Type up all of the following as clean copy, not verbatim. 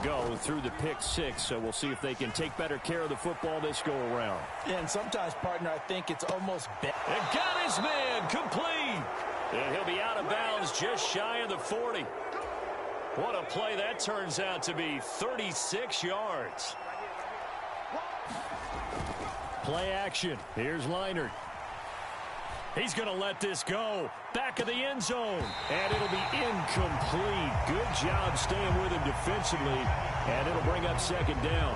go through the pick six, so we'll see if they can take better care of the football this go-around. Yeah, and sometimes, partner, I think it's almost better. And got his man complete. And he'll be out of bounds just shy of the 40. What a play that turns out to be, 36 yards. Play action. Here's Leinart. He's going to let this go. Back of the end zone. And it'll be incomplete. Good job staying with him defensively. And it'll bring up second down.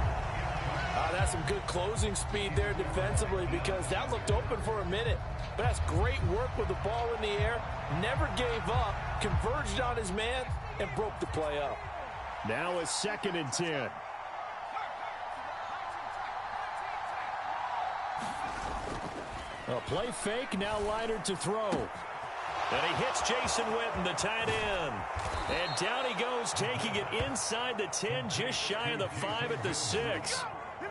That's some good closing speed there defensively because that looked open for a minute. But that's great work with the ball in the air. Never gave up. Converged on his man and broke the play up. Now a 2nd and 10. A play fake, now Leinart to throw. And he hits Jason Witten, the tight end. And down he goes, taking it inside the 10, just shy of the 5 at the 6.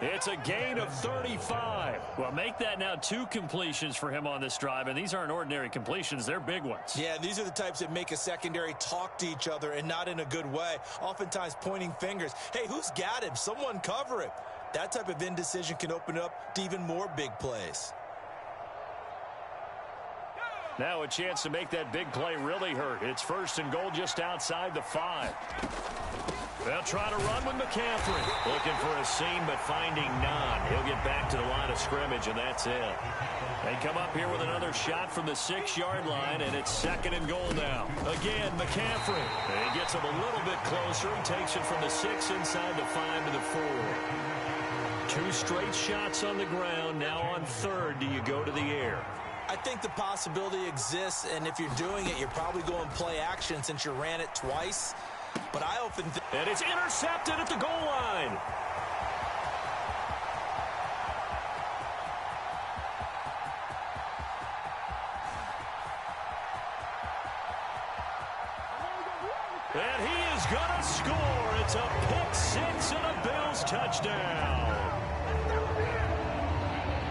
It's a gain of 35. Well, make that now 2 completions for him on this drive, and these aren't ordinary completions. They're big ones. Yeah, these are the types that make a secondary talk to each other and not in a good way, oftentimes pointing fingers. Hey, who's got him? Someone cover him. That type of indecision can open up to even more big plays. Now a chance to make that big play really hurt. It's 1st and goal just outside the 5. They'll try to run with McCaffrey. Looking for a seam, but finding none. He'll get back to the line of scrimmage, and that's it. They come up here with another shot from the 6-yard line, and it's 2nd and goal now. Again, McCaffrey. He gets him a little bit closer. He takes it from the 6 inside the 5 to the 4. 2 straight shots on the ground. Now on 3rd, do you go to the air? I think the possibility exists, and if you're doing it, you're probably going play action since you ran it twice. But I often think... And it's intercepted at the goal line. And he is going to score. It's a pick 6 and a Bills touchdown.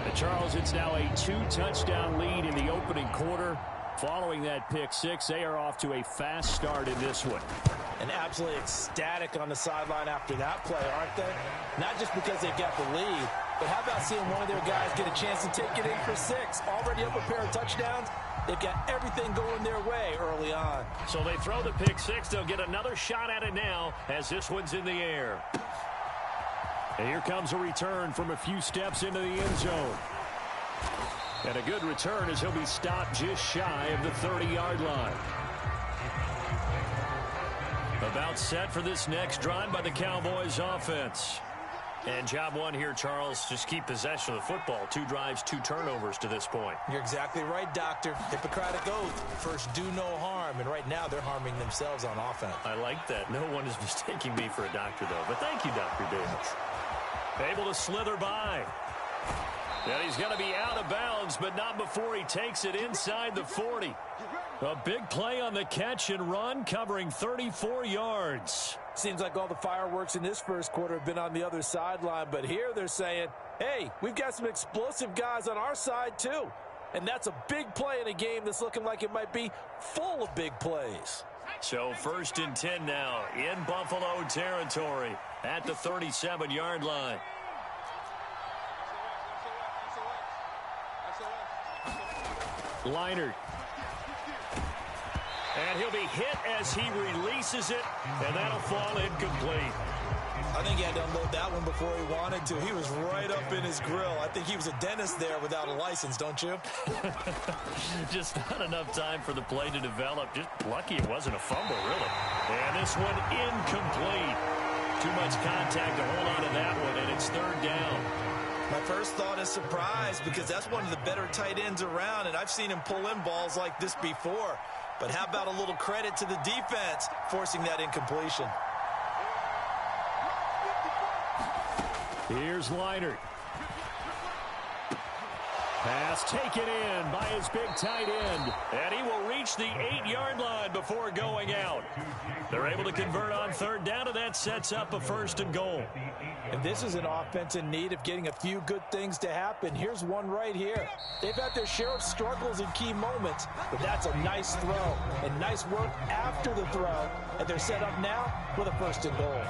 And Charles, it's now a 2-touchdown lead in the opening quarter. Following that pick 6, they are off to a fast start in this one. And absolutely ecstatic on the sideline after that play, aren't they? Not just because they've got the lead, but how about seeing one of their guys get a chance to take it in for 6? Already up a pair of touchdowns. They've got everything going their way early on. So they throw the pick 6. They'll get another shot at it now as this one's in the air. And here comes a return from a few steps into the end zone. And a good return as he'll be stopped just shy of the 30-yard line. About set for this next drive by the Cowboys offense. And job one here, Charles, just keep possession of the football. 2 drives, 2 turnovers to this point. You're exactly right, Doctor. Hippocratic oath. First, do no harm. And right now, they're harming themselves on offense. I like that. No one is mistaking me for a doctor, though. But thank you, Dr. Davis. Able to slither by. And he's going to be out of bounds, but not before he takes it inside the 40. A big play on the catch and run, covering 34 yards. Seems like all the fireworks in this first quarter have been on the other sideline, but here they're saying, hey, we've got some explosive guys on our side too. And that's a big play in a game that's looking like it might be full of big plays. So 1st and 10 now in Buffalo territory at the 37-yard line. Leinart. And he'll be hit as he releases it, and that'll fall incomplete. I think he had to unload that one before he wanted to. He was right up in his grill. I think he was a dentist there without a license, don't you? Just not enough time for the play to develop. Just lucky it wasn't a fumble, really. And this one incomplete. Too much contact to hold on to that one, and it's 3rd down. My first thought is surprise because that's one of the better tight ends around, and I've seen him pull in balls like this before. But how about a little credit to the defense forcing that incompletion? Here's Leinart. Pass taken in by his big tight end. And he will reach the 8-yard line before going out. They're able to convert on 3rd down, and that sets up a 1st and goal. And this is an offense in need of getting a few good things to happen. Here's one right here. They've had their share of struggles in key moments, but that's a nice throw and nice work after the throw. And they're set up now with a 1st and goal.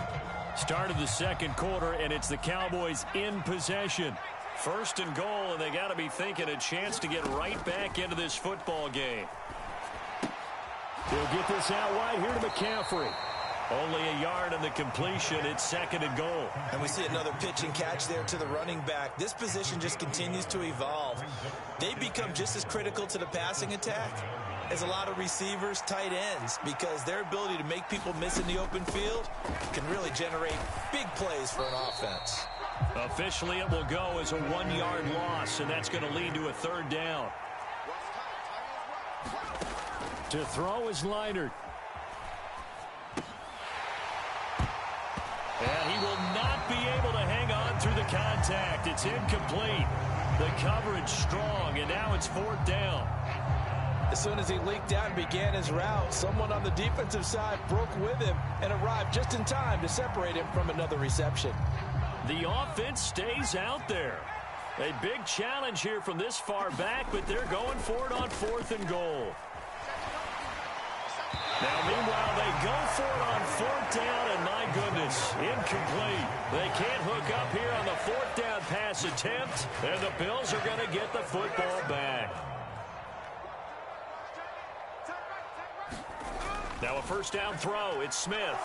Start of the second quarter, and it's the Cowboys in possession. First and goal, and they got to be thinking a chance to get right back into this football game. He'll get this out wide here to McCaffrey. Only a yard on the completion. It's second and goal. And we see another pitch and catch there to the running back. This position just continues to evolve. They become just as critical to the passing attack as a lot of receivers, tight ends, because their ability to make people miss in the open field can really generate big plays for an offense. Officially, it will go as a 1-yard loss, and that's going to lead to a third down. To throw is Leinart. And he will not be able to hang on through the contact. It's incomplete. The coverage strong, and now it's fourth down. As soon as he leaked out and began his route, someone on the defensive side broke with him and arrived just in time to separate him from another reception. The offense stays out there. A big challenge here from this far back, but they're going for it on fourth and goal. Now, meanwhile, they go for it on fourth down, and my goodness, incomplete. They can't hook up here on the fourth down pass attempt, and the Bills are going to get the football back. Now a first down throw. It's Smith.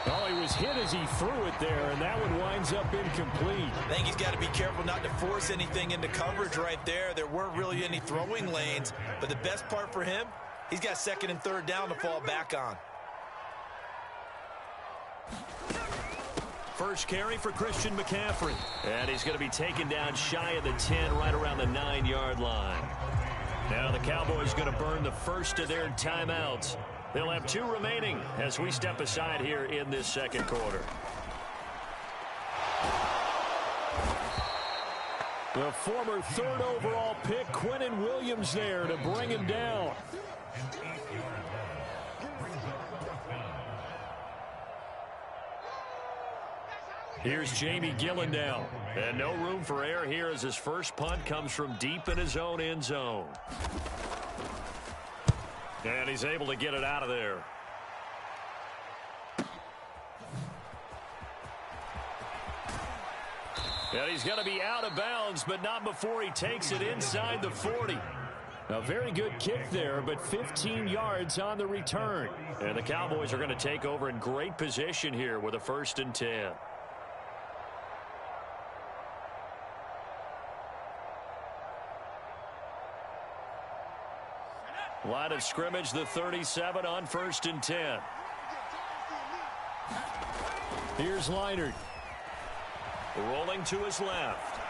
Oh, he was hit as he threw it there, and that one winds up incomplete. I think he's got to be careful not to force anything into coverage right there. There weren't really any throwing lanes, but the best part for him, he's got second and third down to fall back on. First carry for Christian McCaffrey. And he's going to be taken down shy of the 10, right around the 9-yard line. Now the Cowboys going to burn the first of their timeouts. They'll have 2 remaining as we step aside here in this second quarter. The former 3rd overall pick, Quinnen Williams, there to bring him down. Here's Jamie Gillen now. And no room for error here as his first punt comes from deep in his own end zone. And he's able to get it out of there. And he's going to be out of bounds, but not before he takes it inside the 40. A very good kick there, but 15 yards on the return. And the Cowboys are going to take over in great position here with a 1st and 10. Line of scrimmage, the 37 on 1st and 10. Here's Leinart. Rolling to his left.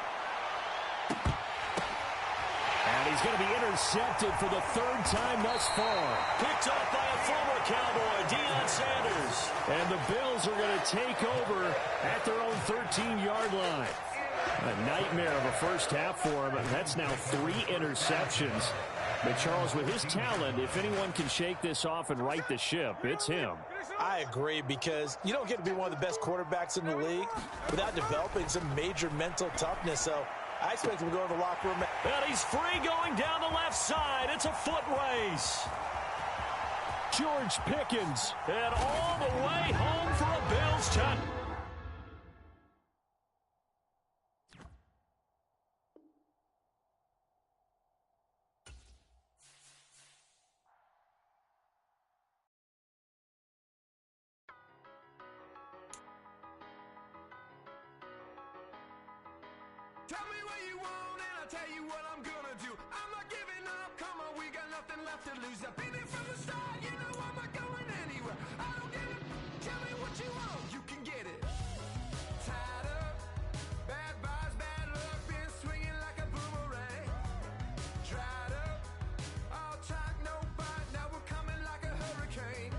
And he's going to be intercepted for the 3rd time thus far. Picked off by a former Cowboy, Deion Sanders. And the Bills are going to take over at their own 13-yard line. A nightmare of a first half for him. That's now 3 interceptions. But, Charles, with his talent, if anyone can shake this off and right the ship, it's him. I agree, because you don't get to be one of the best quarterbacks in the league without developing some major mental toughness. So I expect him to go to the locker room. And he's free going down the left side. It's a foot race. George Pickens. And all the way home for a Bills touchdown. Tell me what you want and I'll tell you what I'm gonna do. I'm not giving up, come on, we got nothing left to lose. I've been here from the start, you know I'm not going anywhere. I don't give it, tell me what you want, you can get it. Tied up, bad vibes, bad luck, been swinging like a boomerang. Dried up, all talk, no bite, now we're coming like a hurricane.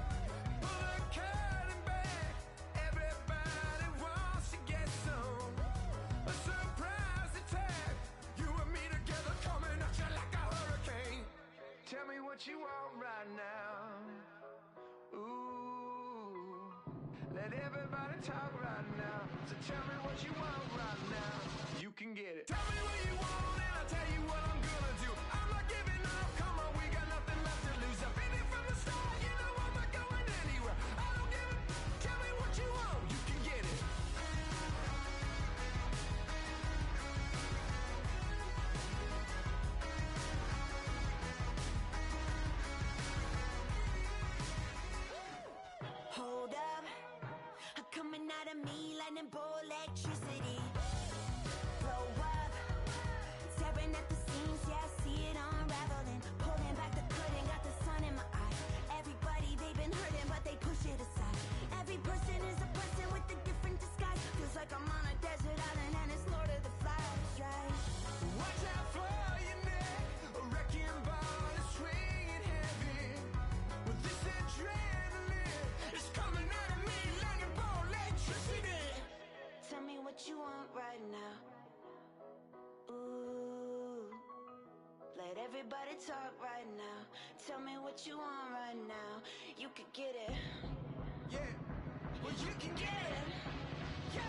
Pull the curtain back, everybody wants to get some. A surprise attack, you and me together coming at you like a hurricane. Tell me what you want right now. Ooh, let everybody talk right now. So tell me what you want right now. You can get it. Tell me what you want and I'll tell you what I'm gonna do. I'm not giving up, come on, we got nothing left to lose. I've been here from the start, you know I'm not going anywhere. I don't give it, tell me what you want. out of me, lightning bolt electricity. Blow up, tearing at the seams, yeah, I see it unraveling. Pulling back the curtain, got the sun in my eyes. Everybody, they've been hurting, but they push it aside. Every person is a person with a different disguise. Feels like I'm on a desert island and it's Lord of the Flies, right? Watch out for your neck, a wrecking ball is swinging heavy. With this adrenaline, it's coming out of me, lightning bolt electricity. Tell me what you want right now. Ooh, let everybody talk right now. Tell me what you want right now. You could get it. Yeah, well you can get it. Yeah,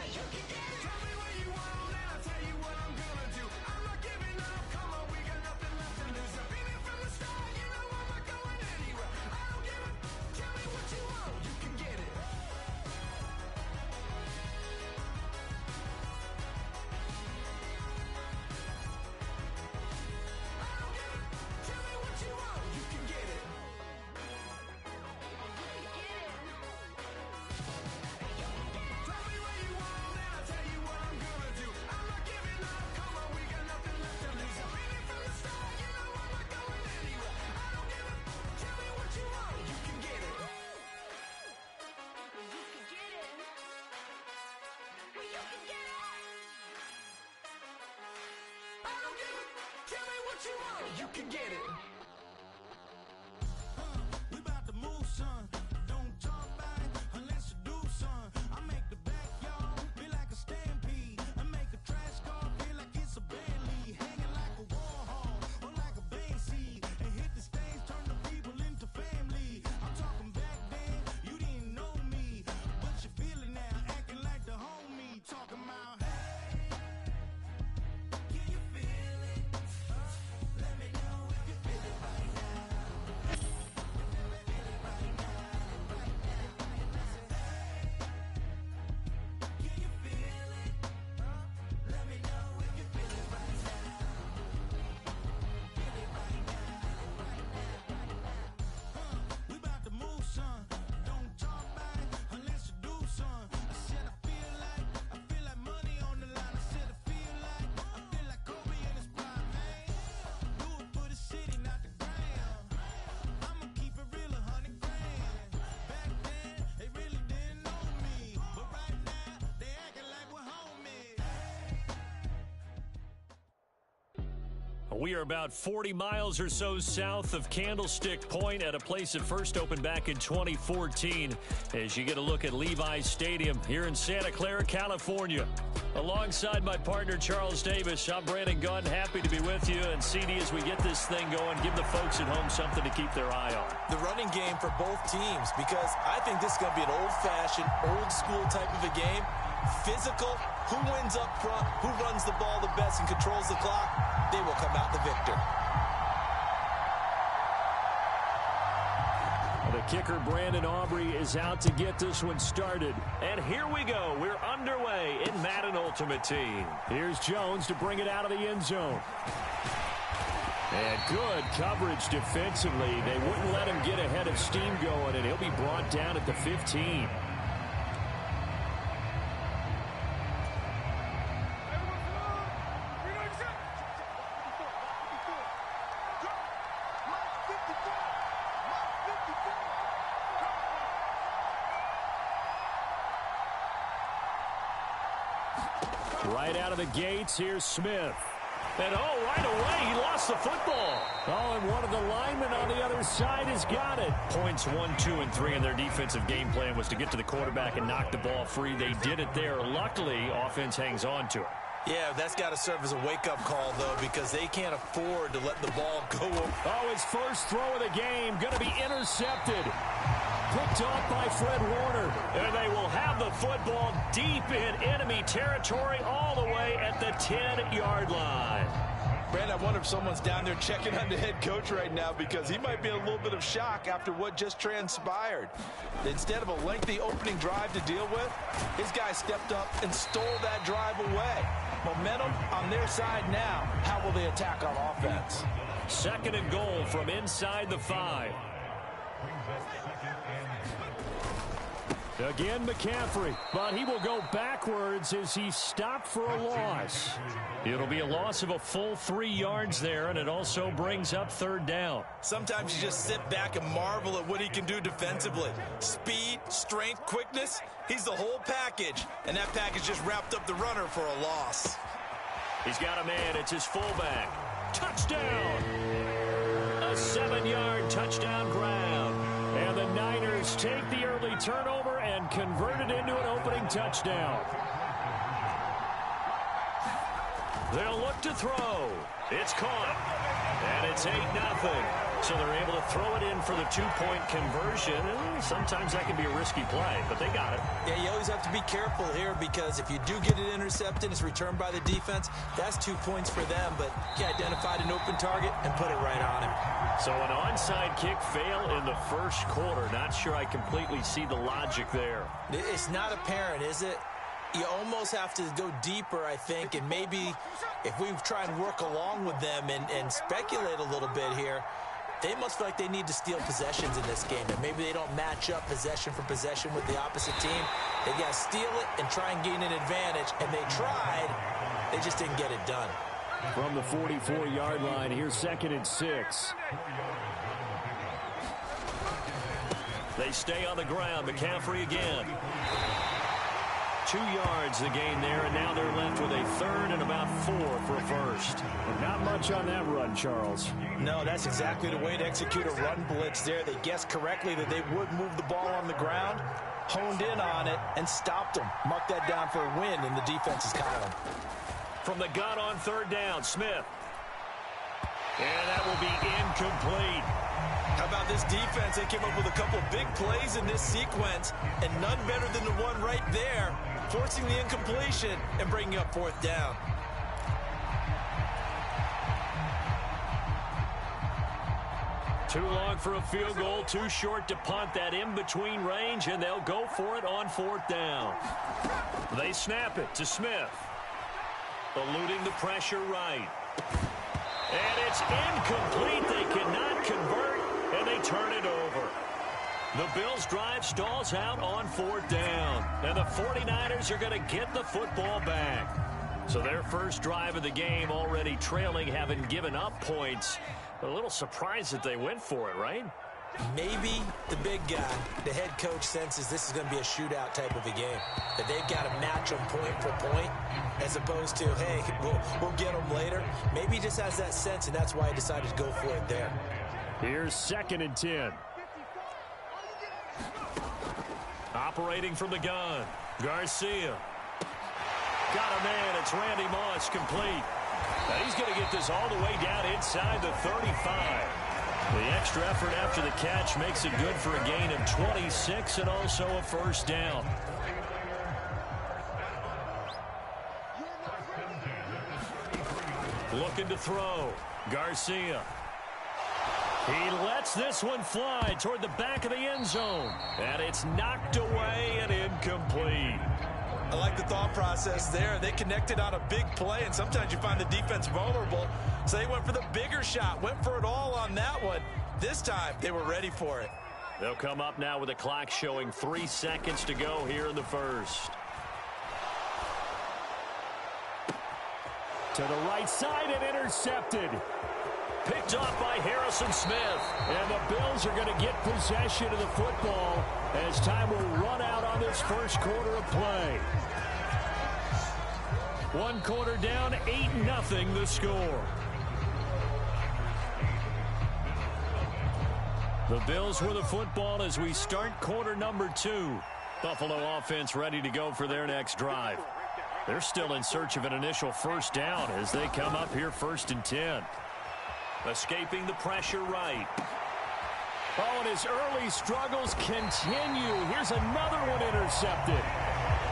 you can get it. Tell me what you want and I'll tell you what I'm gonna do. I'm not giving up, come on, we got nothing left to lose. I've been here from the start, you know I'm not going anywhere. I don't give a, tell me what you want, you can get it. I don't give a, tell me what you want, you can get it. Tell me what you want and I'll tell you what I'm gonna do. I'm not giving up, come on, we got nothing left to lose. I've been here from the start, you know I'm not going anywhere. I don't give a, tell me what you want, you can get it. You could get it. You could get it. I don't give a, tell me what you want, you can get it. We about to move, son. Don't talk about it unless you do, son. I make the backyard feel like a stampede. I make a trash car feel like it's a Bentley. Hanging like a war hall or like a bank seed. And hit the stage, turn the people into family. I'm talking back then, you didn't know me. But you feel it now, acting like the homie. Talking about, hey, can you feel it? Let me know if you feel it right now. Can you feel it? Let me know if you feel it right now. Feel it right now. We about to move, son. Don't talk about it unless you do, son. I said I feel like money on the line. I said I feel like Kobe in his prime, man. Do it for the city, not the ground. I'ma keep it real, 100 grand. Back then, they really didn't know me. But right now, they acting like we're homies. We are about 40 miles or so south of Candlestick Point at a place that first opened back in 2014 as you get a look at Levi's Stadium here in Santa Clara, California. Alongside my partner, Charles Davis, I'm Brandon Gunn, happy to be with you. And CD, as we get this thing going, give the folks at home something to keep their eye on. The running game for both teams, because I think this is going to be an old-fashioned, old-school type of a game. Physical, who wins up front, who runs the ball the best and controls the clock, they will come out the victor. The kicker, Brandon Aubrey, is out to get this one started. And here we go. We're underway in Madden Ultimate Team. Here's Jones to bring it out of the end zone. And good coverage defensively. They wouldn't let him get ahead of steam going, and he'll be brought down at the 15. Right out of the gates, here's Smith. And right away, he lost the football. And one of the linemen on the other side has got it. Points 1, 2, and 3 in their defensive game plan was to get to the quarterback and knock the ball free. They did it there. Luckily, offense hangs on to it. Yeah, that's got to serve as a wake-up call, though, because they can't afford to let the ball go. His first throw of the game going to be intercepted. Picked off by Fred Warner. And they will have the football deep in enemy territory all the way at the 10-yard line. Brandon, I wonder if someone's down there checking on the head coach right now, because he might be in a little bit of shock after what just transpired. Instead of a lengthy opening drive to deal with, his guy stepped up and stole that drive away. Momentum on their side now. How will they attack on offense? Second and goal from inside the 5. Again, McCaffrey, but he will go backwards as he stopped for a loss. It'll be a loss of a full 3 yards there, and it also brings up third down. Sometimes you just sit back and marvel at what he can do defensively. Speed, strength, quickness, he's the whole package, and that package just wrapped up the runner for a loss. He's got a man. It's his fullback. Touchdown! A 7-yard touchdown grab. And the Niners take the early turnover and convert it into an opening touchdown. They'll look to throw. It's caught. And it's 8-0. So they're able to throw it in for the 2-point conversion. And sometimes that can be a risky play, but they got it. Yeah, you always have to be careful here because if you do get it intercepted, it's returned by the defense, that's 2 points for them. But he identified an open target and put it right on him. So an onside kick fail in the first quarter. Not sure I completely see the logic there. It's not apparent, is it? You almost have to go deeper, I think, and maybe if we try and work along with them and speculate a little bit here, they must feel like they need to steal possessions in this game, and maybe they don't match up possession for possession with the opposite team. They got to steal it and try and gain an advantage, and they tried. They just didn't get it done. From the 44-yard line, here's 2nd and 6. They stay on the ground. McCaffrey again. 2 yards the gain there, and now they're left with a 3rd and about 4 for a first. Not much on that run, Charles. No, that's exactly the way to execute a run blitz there. They guessed correctly that they would move the ball on the ground, honed in on it, and stopped them. Mark that down for a win in the defense's column. From the gun on 3rd down, Smith. And that will be incomplete. How about this defense? They came up with a couple big plays in this sequence, and none better than the one right there, forcing the incompletion and bringing up 4th down. Too long for a field goal, too short to punt. That in-between range, and they'll go for it on 4th down. They snap it to Smith. Eluding the pressure right. And it's incomplete. They cannot convert, and they turn it over. The Bills' drive stalls out on 4th down, and the 49ers are going to get the football back. So their first drive of the game already trailing, having given up points. A little surprised that they went for it, right? Maybe the big guy, the head coach, senses this is going to be a shootout type of a game. That they've got to match them point for point as opposed to, hey, we'll get them later. Maybe he just has that sense, and that's why he decided to go for it there. Here's 2nd and 10. Operating from the gun, Garcia. Got a man. It's Randy Moss, complete. And he's going to get this all the way down inside the 35. The extra effort after the catch makes it good for a gain of 26 and also a first down. Looking to throw. Garcia. He lets this one fly toward the back of the end zone. And it's knocked away and incomplete. I like the thought process there. They connected on a big play, and sometimes you find the defense vulnerable. So they went for the bigger shot, went for it all on that one. This time, they were ready for it. They'll come up now with the clock showing 3 seconds to go here in the first. To the right side and intercepted. Picked off by Harrison Smith. And the Bills are going to get possession of the football as time will run out on this first quarter of play. 1 quarter down, 8-0 the score. The Bills with the football as we start quarter number 2. Buffalo offense ready to go for their next drive. They're still in search of an initial first down as they come up here 1st and 10. Escaping the pressure right. Oh, and his early struggles continue. Here's another one intercepted.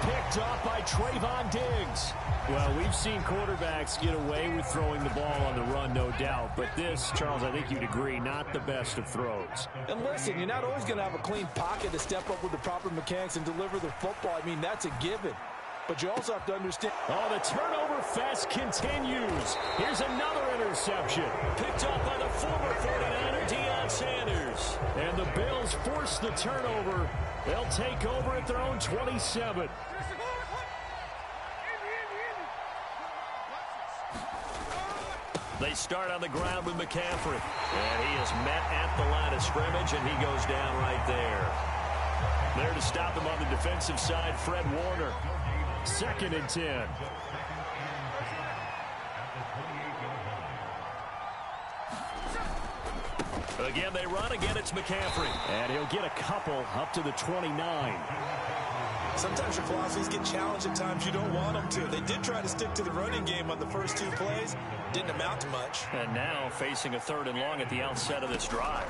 Picked off by Trayvon Diggs. Well, we've seen quarterbacks get away with throwing the ball on the run, no doubt. But this, Charles, I think you'd agree, not the best of throws. And listen, you're not always going to have a clean pocket to step up with the proper mechanics and deliver the football. I mean, that's a given. But you also have to understand. Oh, the turnover fest continues. Here's another interception. Picked up by the former 49er, Deion Sanders. And the Bills force the turnover. They'll take over at their own 27. They start on the ground with McCaffrey. And he is met at the line of scrimmage, and he goes down right there. There to stop him on the defensive side, Fred Warner. 2nd and 10. Again, they run. Again, it's McCaffrey. And he'll get a couple up to the 29. Sometimes your philosophies get challenged at times you don't want them to. They did try to stick to the running game on the first 2 plays. Didn't amount to much. And now facing a 3rd and long at the outset of this drive.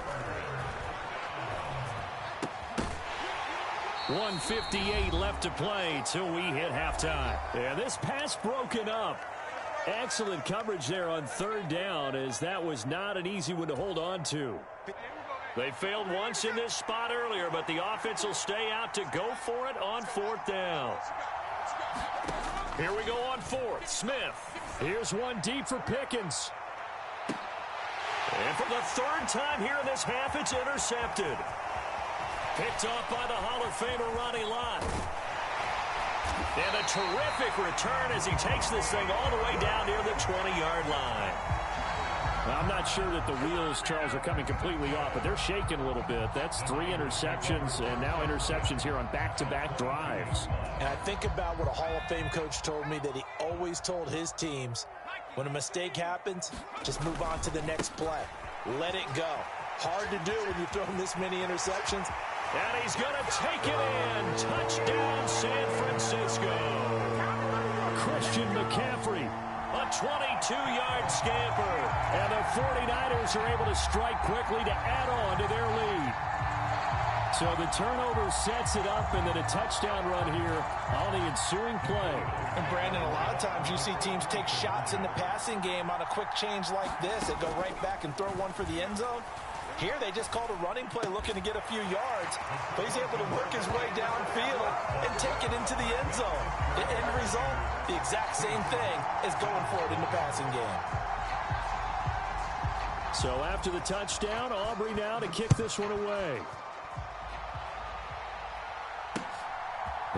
1:58 left to play till we hit halftime. And this pass broken up. Excellent coverage there on 3rd down, as that was not an easy one to hold on to. They failed once in this spot earlier, but the offense will stay out to go for it on 4th down. Here we go on 4th. Smith. Here's one deep for Pickens. And for the 3rd time here in this half, it's intercepted. Picked off by the Hall of Famer Ronnie Lott. And a terrific return as he takes this thing all the way down near the 20-yard line. I'm not sure that the wheels, Charles, are coming completely off, but they're shaking a little bit. That's 3 interceptions, and now interceptions here on back-to-back drives. And I think about what a Hall of Fame coach told me, that he always told his teams, when a mistake happens, just move on to the next play. Let it go. Hard to do when you throw this many interceptions. And he's going to take it in. Touchdown, San Francisco. Christian McCaffrey, a 22-yard scamper. And the 49ers are able to strike quickly to add on to their lead. So the turnover sets it up, and then a touchdown run here on the ensuing play. And Brandon, a lot of times you see teams take shots in the passing game on a quick change like this. They go right back and throw one for the end zone. Here they just called a running play looking to get a few yards, but he's able to work his way downfield and take it into the end zone. The end result, the exact same thing as going for it in the passing game. So after the touchdown, Aubrey now to kick this one away.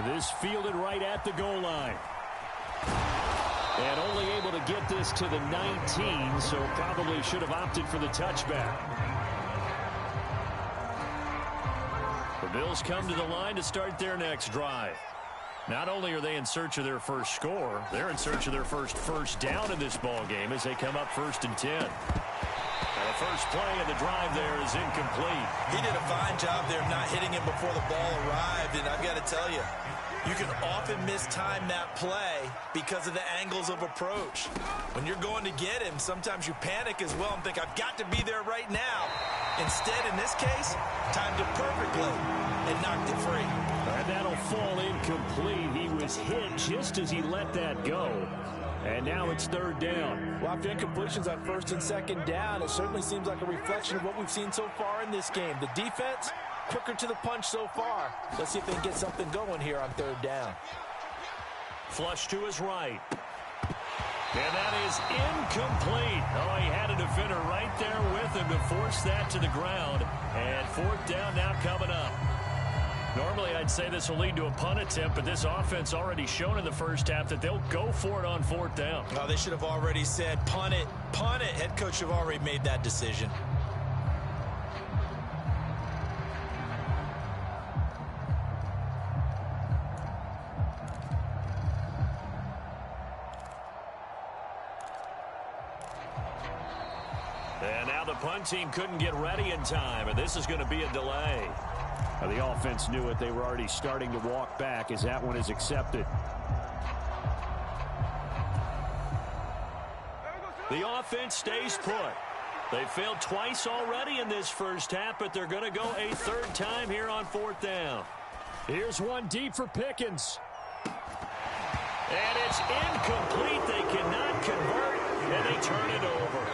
This fielded right at the goal line. And only able to get this to the 19, so probably should have opted for the touchback. The Bills come to the line to start their next drive. Not only are they in search of their first score, they're in search of their first down in this ball game as they come up 1st and 10. And the first play of the drive there is incomplete. He did a fine job there of not hitting him before the ball arrived, and I've got to tell you, you can often mistime that play because of the angles of approach. When you're going to get him, sometimes you panic as well and think, I've got to be there right now. Instead, in this case, timed it perfectly and knocked it free. And that'll fall incomplete. He was hit just as he let that go. And now it's 3rd down. Well, after incompletions on 1st and 2nd down, it certainly seems like a reflection of what we've seen so far in this game. The defense, quicker to the punch so far. Let's see if they can get something going here on 3rd down. Flush to his right. And that is incomplete. Oh, he had a defender right there with him to force that to the ground. And 4th down now coming up. Normally, I'd say this will lead to a punt attempt, but this offense already shown in the first half that they'll go for it on 4th down. Oh, they should have already said, punt it, punt it. Head coach have already made that decision. And now the punt team couldn't get ready in time, and this is going to be a delay. The offense knew it. They were already starting to walk back as that one is accepted. The offense stays put. They failed twice already in this first half, but they're going to go a 3rd time here on 4th down. Here's one deep for Pickens. And it's incomplete. They cannot convert, and they turn it over.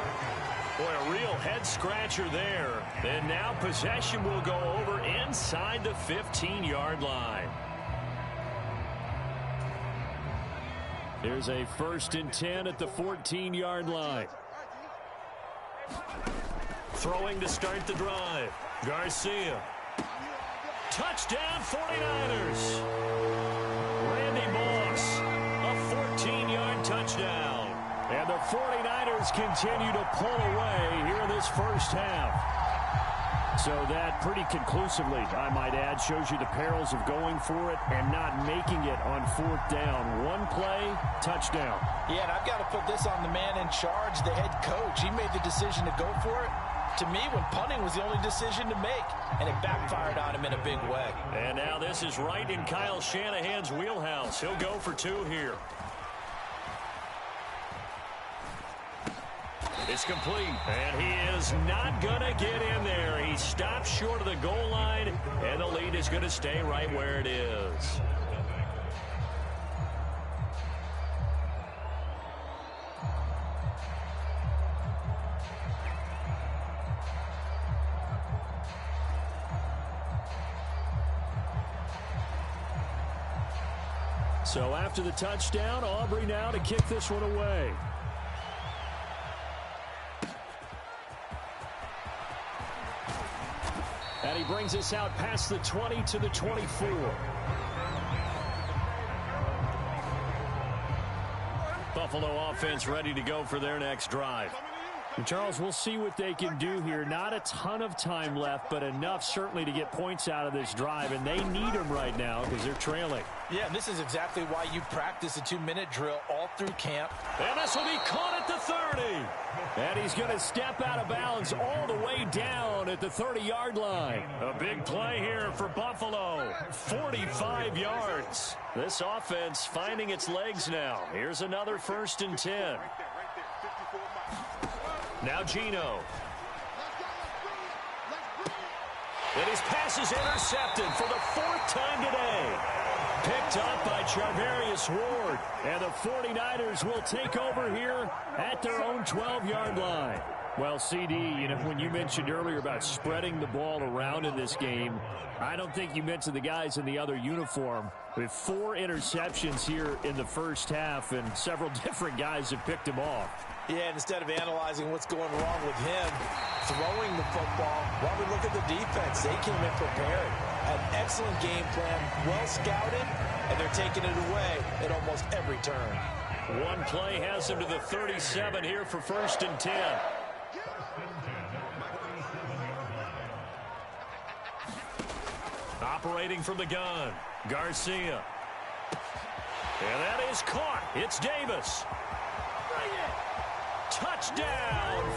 Boy, a real head-scratcher there. And now possession will go over inside the 15-yard line. Here's a 1st and 10 at the 14-yard line. Throwing to start the drive. Garcia. Touchdown 49ers. Randy Moss. A 14-yard touchdown. And the 49ers continue to pull away here in this first half. So that pretty conclusively, I might add, shows you the perils of going for it and not making it on 4th down. One play, touchdown. Yeah, and I've got to put this on the man in charge, the head coach. He made the decision to go for it. To me, when punting was the only decision to make, and it backfired on him in a big way. And now this is right in Kyle Shanahan's wheelhouse. He'll go for 2 here. It's complete, and he is not going to get in there. He stops short of the goal line, and the lead is going to stay right where it is. So after the touchdown, Aubrey now to kick this one away. And he brings us out past the 20 to the 24. Buffalo offense ready to go for their next drive. And Charles, we'll see what they can do here. Not a ton of time left, but enough certainly to get points out of this drive. And they need them right now because they're trailing. Yeah, and this is exactly why you practice a 2-minute drill all through camp. And this will be caught at the 30. And he's going to step out of bounds all the way down at the 30-yard line. A big play here for Buffalo. 45 yards. This offense finding its legs now. Here's another 1st and 10. Now Geno. And his pass is intercepted for the 4th time today. Picked up by Charvarius Ward. And the 49ers will take over here at their own 12-yard line. Well, CD, you know, when you mentioned earlier about spreading the ball around in this game, I don't think you mentioned the guys in the other uniform. With 4 interceptions here in the first half, and several different guys have picked him off. Yeah, and instead of analyzing what's going wrong with him, throwing the football, while we look at the defense, they came in prepared. Had an excellent game plan, well scouted, and they're taking it away at almost every turn. One play has him to the 37 here for 1st and 10. Operating from the gun, Garcia. And that is caught. It's Davis. Touchdown,